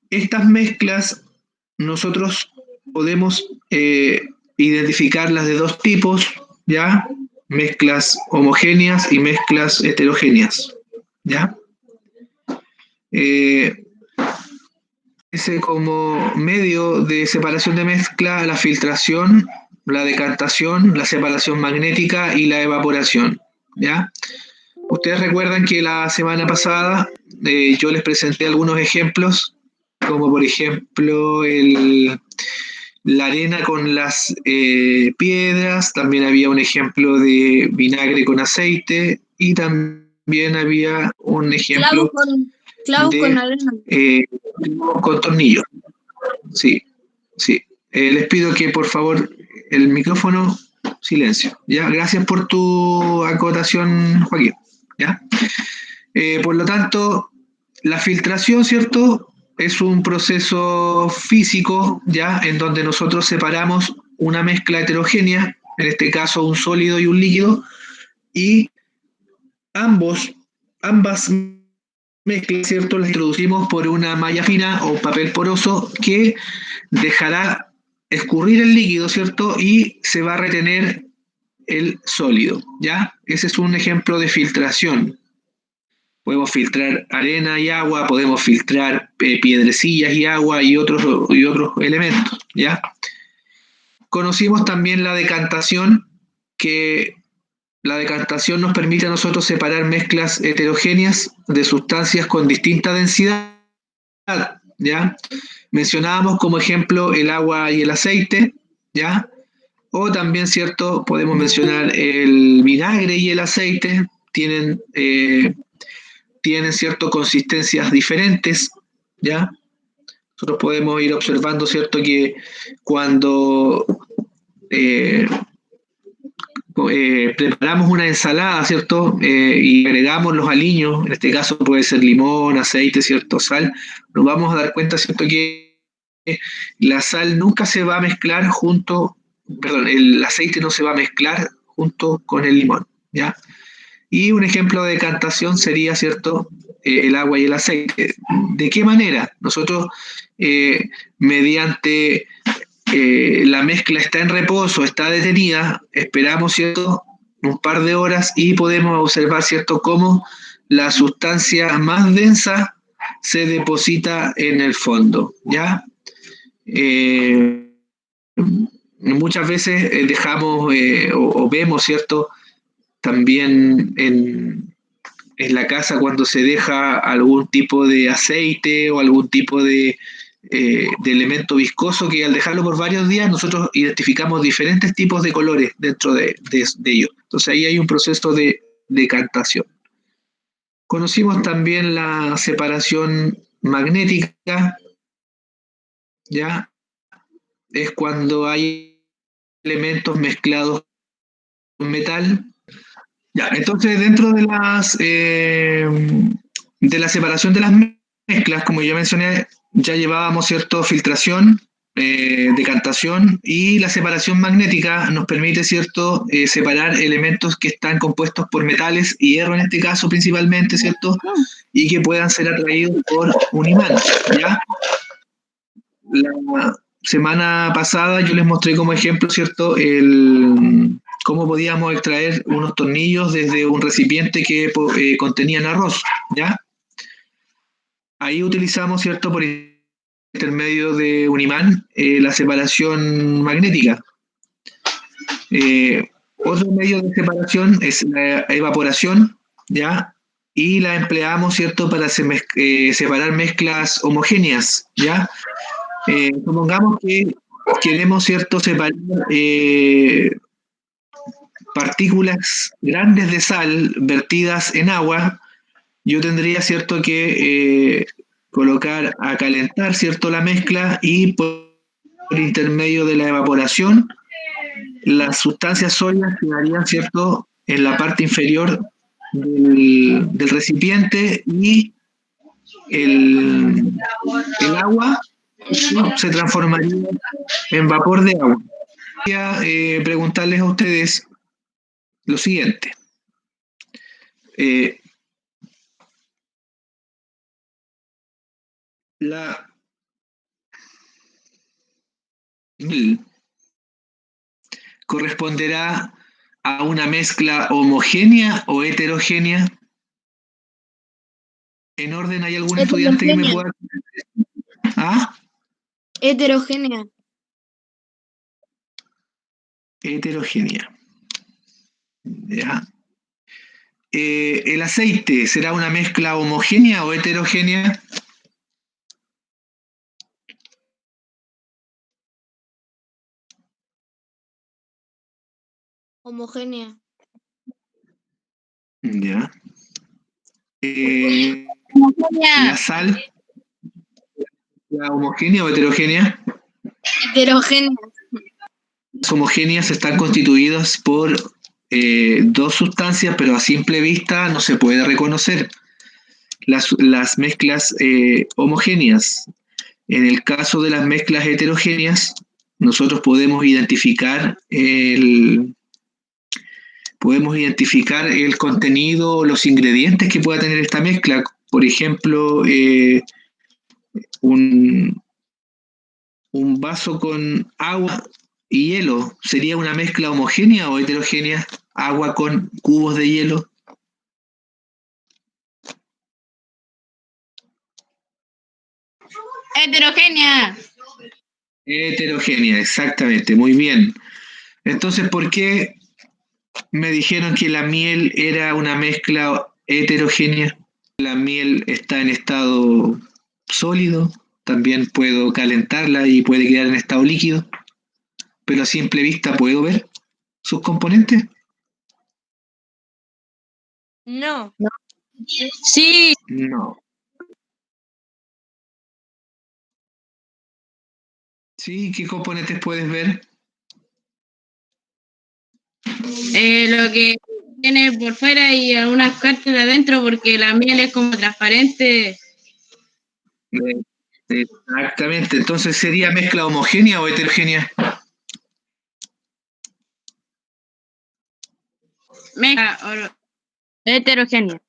Estas mezclas nosotros podemos identificarlas de dos tipos, ¿ya? Mezclas homogéneas y mezclas heterogéneas, ¿ya? Ese como medio de separación de mezcla, la filtración, la decantación, la separación magnética y la evaporación, ¿ya? Ustedes recuerdan que la semana pasada yo les presenté algunos ejemplos, como por ejemplo la arena con las piedras, también había un ejemplo de vinagre con aceite y también había un ejemplo clavos con arena. Con tornillos. Sí, sí. Les pido que por favor el micrófono, silencio. ¿Ya? Gracias por tu acotación, Joaquín. ¿Ya? Por lo tanto, la filtración, ¿cierto? Es un proceso físico, ¿ya? En donde nosotros separamos una mezcla heterogénea, en este caso un sólido y un líquido, y ambas mezclas, ¿cierto? Las introducimos por una malla fina o papel poroso que dejará escurrir el líquido, ¿cierto? Y se va a retener el sólido, ¿ya? Ese es un ejemplo de filtración. Podemos filtrar arena y agua, podemos filtrar piedrecillas y agua y otros elementos, ¿ya? Conocimos también la decantación, que la decantación nos permite a nosotros separar mezclas heterogéneas de sustancias con distinta densidad, ¿ya? Mencionábamos como ejemplo el agua y el aceite, ¿ya? O también, ¿cierto? Podemos mencionar el vinagre y el aceite, tienen, ¿cierto? Consistencias diferentes, ¿ya? Nosotros podemos ir observando, ¿cierto? Que cuando preparamos una ensalada, ¿cierto? Y agregamos los aliños, en este caso puede ser limón, aceite, ¿cierto? Sal, nos vamos a dar cuenta, ¿cierto? Que la sal nunca se va a mezclar junto, perdón, el aceite no se va a mezclar junto con el limón, ¿ya? Y un ejemplo de decantación sería, ¿cierto? El agua y el aceite. ¿De qué manera? Nosotros, mediante la mezcla está en reposo, está detenida, esperamos, ¿cierto? Un par de horas y podemos observar, ¿cierto? Cómo la sustancia más densa se deposita en el fondo, ¿ya? Muchas veces dejamos o vemos, ¿cierto? También en la casa cuando se deja algún tipo de aceite o algún tipo de elemento viscoso que al dejarlo por varios días nosotros identificamos diferentes tipos de colores dentro de ellos. Entonces ahí hay un proceso de decantación. Conocimos también la separación magnética, ¿ya? Es cuando hay elementos mezclados con metal. Ya, entonces dentro de la separación de las mezclas, como ya mencioné, ya llevábamos cierto filtración, decantación y la separación magnética nos permite cierto separar elementos que están compuestos por metales y hierro en este caso principalmente, cierto, y que puedan ser atraídos por un imán, ¿ya? La semana pasada yo les mostré como ejemplo, cierto, cómo podíamos extraer unos tornillos desde un recipiente que contenían arroz, ¿ya? Ahí utilizamos, ¿cierto?, por intermedio de un imán, la separación magnética. Otro medio de separación es la evaporación, ¿ya? Y la empleamos, ¿cierto?, para separar mezclas homogéneas, ¿ya? Supongamos que queremos, ¿cierto?, separar partículas grandes de sal vertidas en agua. Yo tendría, ¿cierto?, que colocar a calentar, ¿cierto?, la mezcla y por intermedio de la evaporación, las sustancias sólidas quedarían, ¿cierto?, en la parte inferior del recipiente y el agua se transformaría en vapor de agua. Quería preguntarles a ustedes lo siguiente. la corresponderá a una mezcla homogénea o heterogénea. ¿En orden hay algún estudiante que me pueda...? ¿Ah? Heterogénea. Heterogénea. Ya. ¿El aceite será una mezcla homogénea o heterogénea? Homogénea. Ya. Homogénea. ¿La sal? ¿La homogénea o heterogénea? Heterogénea. Las homogéneas están constituidas por dos sustancias, pero a simple vista no se puede reconocer las mezclas homogéneas. En el caso de las mezclas heterogéneas, nosotros podemos identificar el contenido o los ingredientes que pueda tener esta mezcla. Por ejemplo, un vaso con agua y hielo, ¿sería una mezcla homogénea o heterogénea? Agua con cubos de hielo. Heterogénea. Heterogénea, exactamente, muy bien. Entonces, ¿por qué me dijeron que la miel era una mezcla heterogénea? La miel está en estado sólido, también puedo calentarla y puede quedar en estado líquido, pero a simple vista puedo ver sus componentes. No. Sí. No. Sí, ¿qué componentes puedes ver? Lo que tiene por fuera y algunas partes de adentro, porque la miel es como transparente. Exactamente, entonces ¿sería mezcla homogénea o heterogénea? Mezcla heterogénea.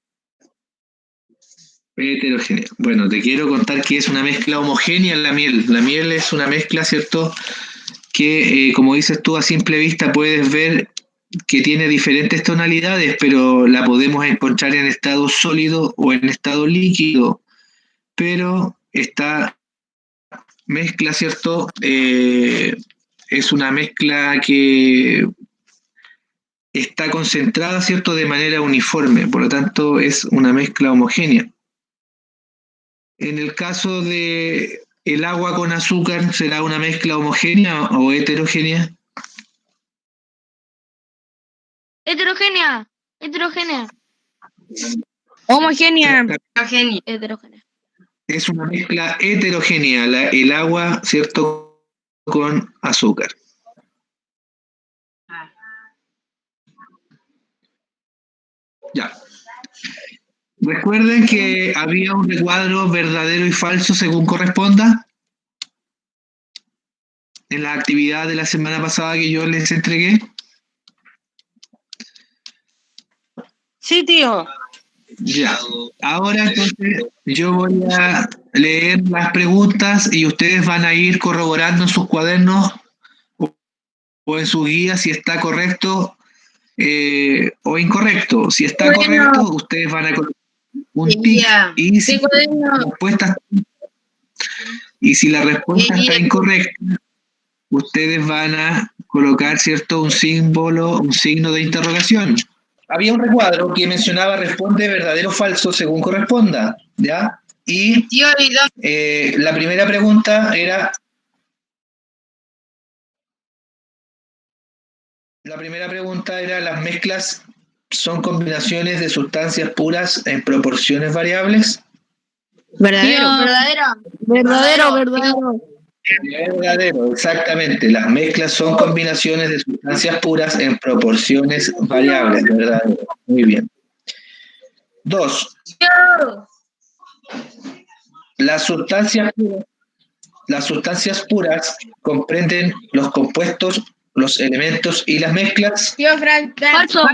Heterogénea. Bueno, te quiero contar que es una mezcla homogénea la miel. La miel es una mezcla, ¿cierto? Que, como dices tú, a simple vista puedes ver que tiene diferentes tonalidades, pero la podemos encontrar en estado sólido o en estado líquido. Pero esta mezcla, ¿cierto? Es una mezcla que está concentrada, ¿cierto? De manera uniforme, por lo tanto es una mezcla homogénea. En el caso de el agua con azúcar, ¿será una mezcla homogénea o heterogénea? Heterogénea. Heterogénea. Homogénea. Heterogénea. Es una mezcla heterogénea, el agua, ¿cierto? Con azúcar. Ya. Recuerden que había un recuadro verdadero y falso según corresponda en la actividad de la semana pasada que yo les entregué. Sí, tío. Ya. Ahora entonces yo voy a leer las preguntas y ustedes van a ir corroborando en sus cuadernos o en sus guías si está correcto o incorrecto. Si está correcto, ustedes van a colocar un tic y si la respuesta, y si la respuesta está incorrecta, ustedes van a colocar, ¿cierto?, un símbolo, un signo de interrogación. Había un recuadro que mencionaba responde verdadero o falso según corresponda, ¿ya? Y la primera pregunta era... La primera pregunta era, ¿las mezclas son combinaciones de sustancias puras en proporciones variables? Verdadero. Verdadero. Verdadero, exactamente. Las mezclas son combinaciones de sustancias puras en proporciones variables, verdadero. Muy bien. 2. Las sustancias puras comprenden los compuestos, los elementos y las mezclas. Falso.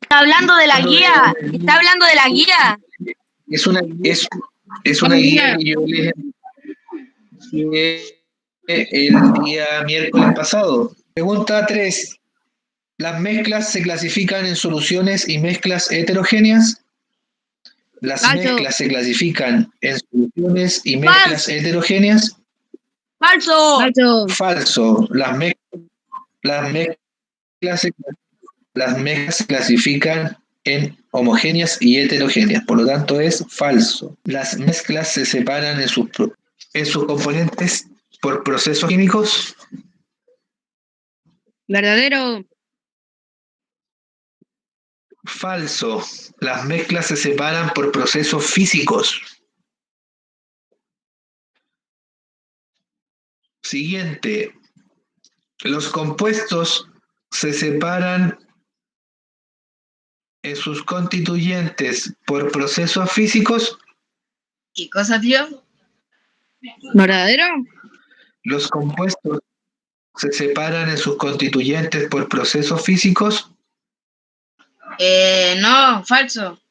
Está hablando de la guía. Es una guía que yo les envié el día miércoles pasado. Pregunta 3. ¿Las mezclas se clasifican en soluciones y mezclas heterogéneas? ¿Las Falso. mezclas se clasifican en soluciones y mezclas heterogéneas? Falso. Falso. Las mezclas se clasifican en homogéneas y heterogéneas, por lo tanto es falso. Las mezclas se separan en sus componentes por procesos químicos. Verdadero. Falso. Las mezclas se separan por procesos físicos. Siguiente. Los compuestos se separan en sus constituyentes por procesos físicos. ¿Qué cosa, tío? ¿Verdadero? Los compuestos se separan en sus constituyentes por procesos físicos. No, falso.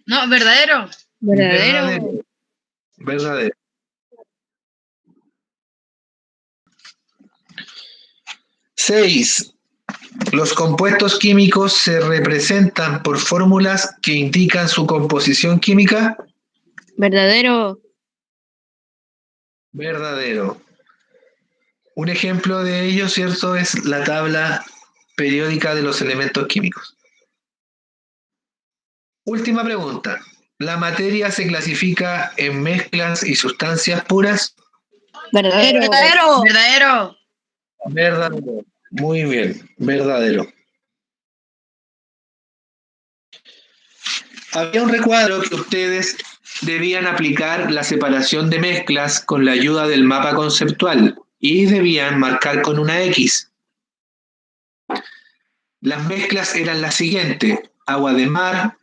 No, verdadero. Verdadero. 6. Los compuestos químicos se representan por fórmulas que indican su composición química. Verdadero. Verdadero. Un ejemplo de ello, ¿cierto?, es la tabla periódica de los elementos químicos. Última pregunta. ¿La materia se clasifica en mezclas y sustancias puras? Verdadero. Verdadero. Muy bien, verdadero. Había un recuadro que ustedes debían aplicar la separación de mezclas con la ayuda del mapa conceptual y debían marcar con una X. Las mezclas eran las siguientes: agua de mar,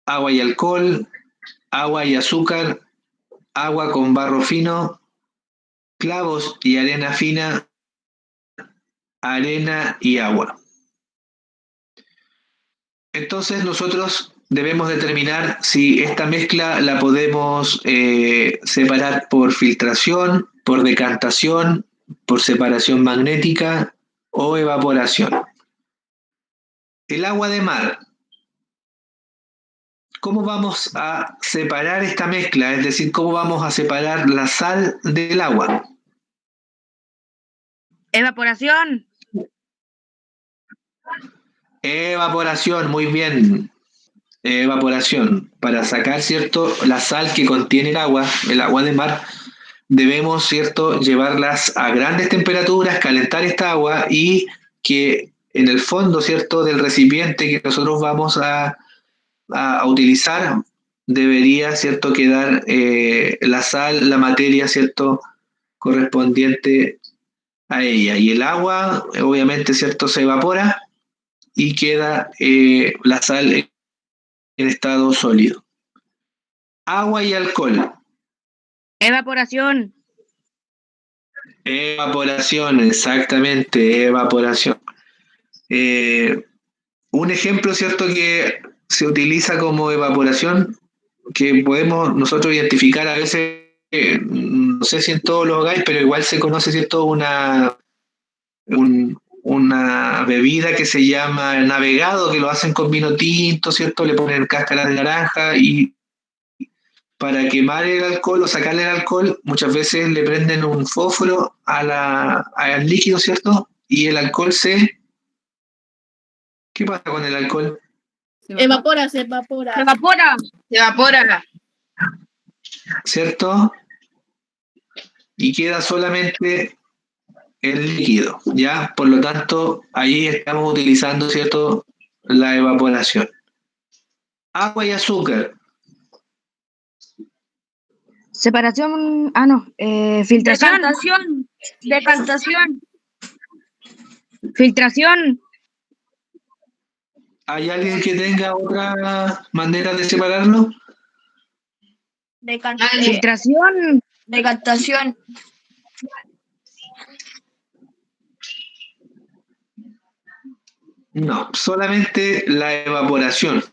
agua y alcohol, agua y azúcar, agua con barro fino, clavos y arena fina, arena y agua. Entonces nosotros debemos determinar si esta mezcla la podemos separar por filtración, por decantación, por separación magnética o evaporación. El agua de mar. ¿Cómo vamos a separar esta mezcla? Es decir, ¿cómo vamos a separar la sal del agua? Evaporación. Evaporación, muy bien. Evaporación. Para sacar, ¿cierto?, la sal que contiene el agua de mar, debemos, ¿cierto?, llevarlas a grandes temperaturas, calentar esta agua y que en el fondo, ¿cierto?, del recipiente que nosotros vamos a utilizar, debería, ¿cierto?, quedar la sal, la materia, ¿cierto?, correspondiente a ella. Y el agua, obviamente, ¿cierto?, se evapora y queda la sal en estado sólido. Agua y alcohol. Evaporación. Evaporación, exactamente, evaporación. Un ejemplo, ¿cierto?, que se utiliza como evaporación, que podemos nosotros identificar a veces, no sé si en todos los hogares, pero igual se conoce, ¿cierto?, una bebida que se llama navegado, que lo hacen con vino tinto, ¿cierto? Le ponen cáscara de naranja y para quemar el alcohol o sacarle el alcohol, muchas veces le prenden un fósforo al líquido, ¿cierto? Y el alcohol ¿Qué pasa con el alcohol? Se evapora. ¿Cierto? Y queda solamente el líquido, ¿ya? Por lo tanto, ahí estamos utilizando, ¿cierto?, la evaporación. Agua y azúcar. Separación. Filtración. Decantación. Filtración. ¿Hay alguien que tenga otra manera de separarlo? Filtración. Decantación. No, solamente la evaporación.